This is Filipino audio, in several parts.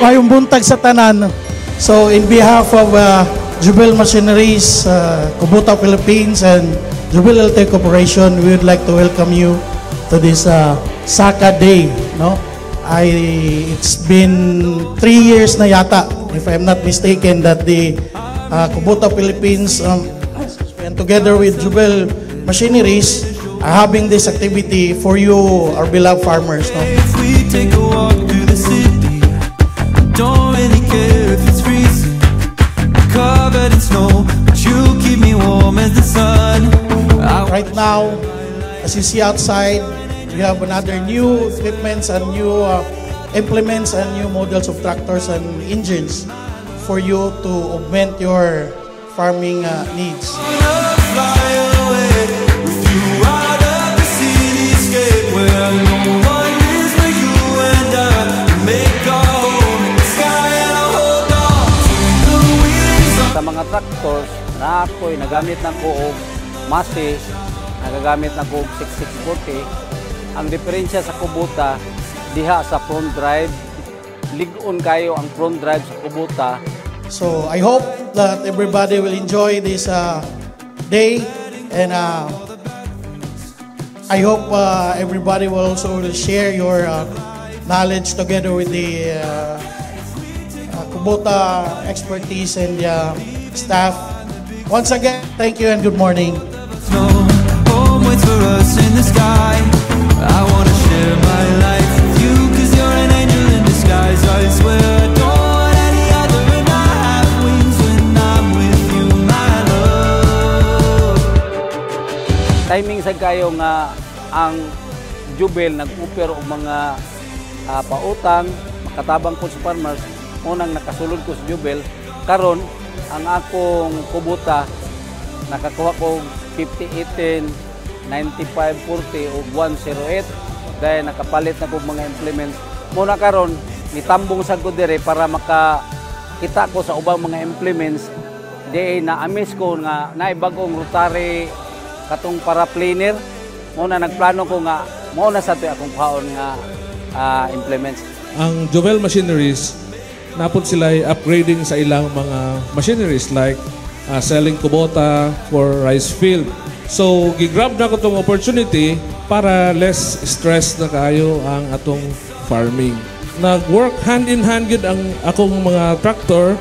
Mayong buntag sa tanan. So in behalf of Jubel Machineries, Kubota Philippines, and Jubel LT Corporation, we would like to welcome you to this Saka Day. No, it's been 3 years na yata, if I'm not mistaken, that the Kubota Philippines and together with Jubel Machineries are having this activity for you, our beloved farmers. No? If we take a walk through the city, don't really care if it's freezing, covered in snow, but you keep me warm as the sun. Right now, as you see outside, we have another new equipments and new implements and new models of tractors and engines for you to augment your farming needs. Sa mga tractors na ako'y nagamit na ko og Massey, nagagamit na ko og 6640. Ang diferensya sa Kubota diha sa front drive, lig-on kayo ang front drive sa Kubota. So I hope that everybody will enjoy this day, and I hope everybody will also share your knowledge together with the Kubota expertise and staff. Once again, thank you and good morning. Home waits for us in the sky. I want to share my life with you, 'cause you're an angel in disguise. I swear I don't want any other, and I have wings when I'm with you, my love. Timing sa kayo nga ang Jubel nag-offer og mga pautang, makatabang po sa farmers. Unang nakasulod ko sa Jubel, karon ang akong Kubota nakakuha ko 5018, 9540 o 108, dahil nakapalit na kong mga implements. Muna karon nitambong sa ko dire para makakita ko sa ubang mga implements. Di na-amiss ko nga naibagong rotary katong paraplaner. Muna nagplano ko nga muna sa ito akong kaon nga implements. Ang Jubel Machineries, napod sila upgrading sa ilang mga machineries like selling Kubota for rice field. So, gigrab na ko itong opportunity para less stress na kayo ang atong farming. Nag-work hand in hand gid ang akong mga tractor,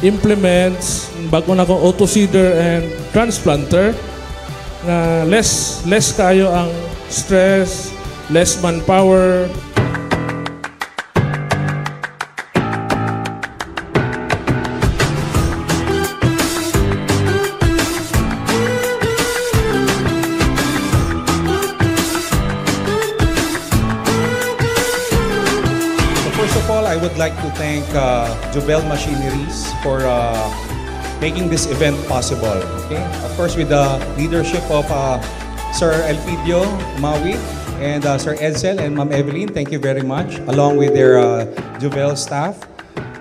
implements, bago na akong auto seeder and transplanter, na less kayo ang stress, less manpower. First of all, I would like to thank Jubel Machineries for making this event possible. Okay, of course, with the leadership of Sir Elpidio Maui and Sir Edsel and Ma'am Evelyn, thank you very much, along with their Jubel staff.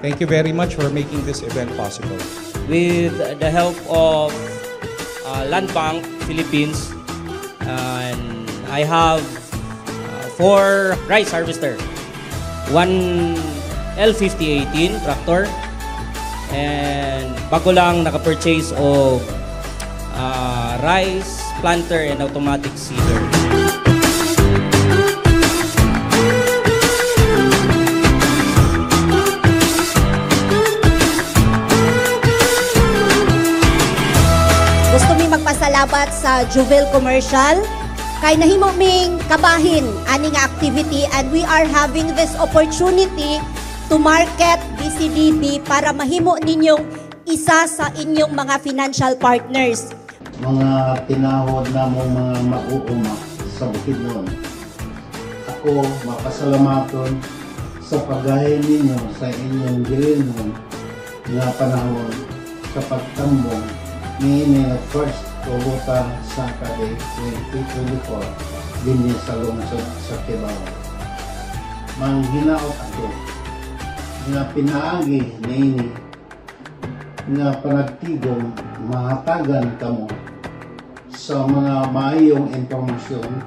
Thank you very much for making this event possible. With the help of Land Bank Philippines, and I have 4 rice harvester, 1 L5018 tractor, and bago lang naka-purchase of rice planter and automatic seeder. Gusto mi magpasalamat sa Jubel Commercial kay nahimo ming kabahin ani nga activity, and we are having this opportunity to market BCDB para mahimo ninyong isa sa inyong mga financial partners. Mga tinahod na mong mga mauuma sa Bukidnon, ako mapasalamaton sa paggahin ninyo sa inyong gilinhon nga panahon sa pagtambong ni first Kubota Saka Day 2024 din sa lungsod sa Cubao. Manghinaot ako nga pinaagi niini nga panagtigong mahatagan kamo sa mga maayong impormasyon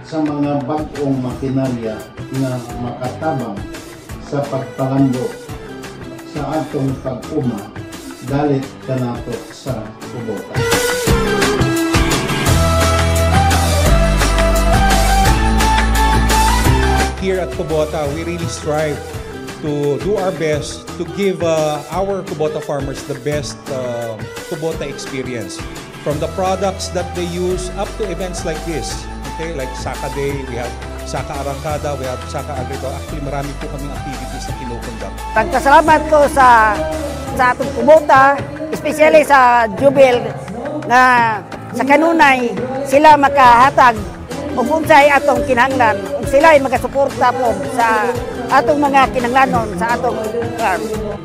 sa mga bag-ong makinarya na makatabang sa pagpalambo sa atong pag-uma dalit kanato sa Kubota. Here at Kubota, we really strive to do our best to give our Kubota farmers the best Kubota experience. From the products that they use up to events like this. Okay, like Saka Day, we have Saka Arangkada, we have Saka Agrito. Actually, marami po kaming activities na kinukonduct. Pagkasalamat ko sa atong Kubota, especially sa Jubil, na sa kanunay sila makahatag ug unsay atong kinahanglan ug sila ay magasuporta po sa atong mga kinahanglanon sa atong farm.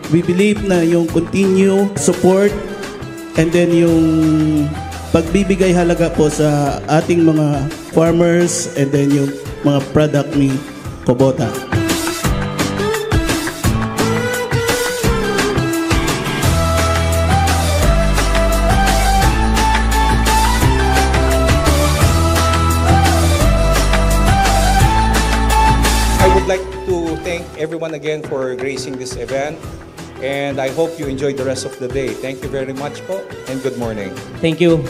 We believe na yung continue support and then yung pagbibigay halaga po sa ating mga farmers and then yung mga product ni Kubota. I would like to thank everyone again for gracing this event. And I hope you enjoy the rest of the day. Thank you very much po and good morning. Thank you,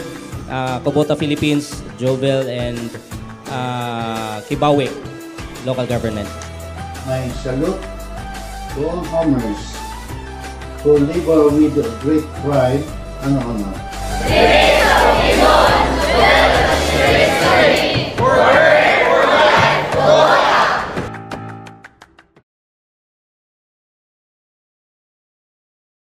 Kubota Philippines, Jovel, and Kibawe local government. My salute to all farmers who labor with great pride and honor. For work, for life, for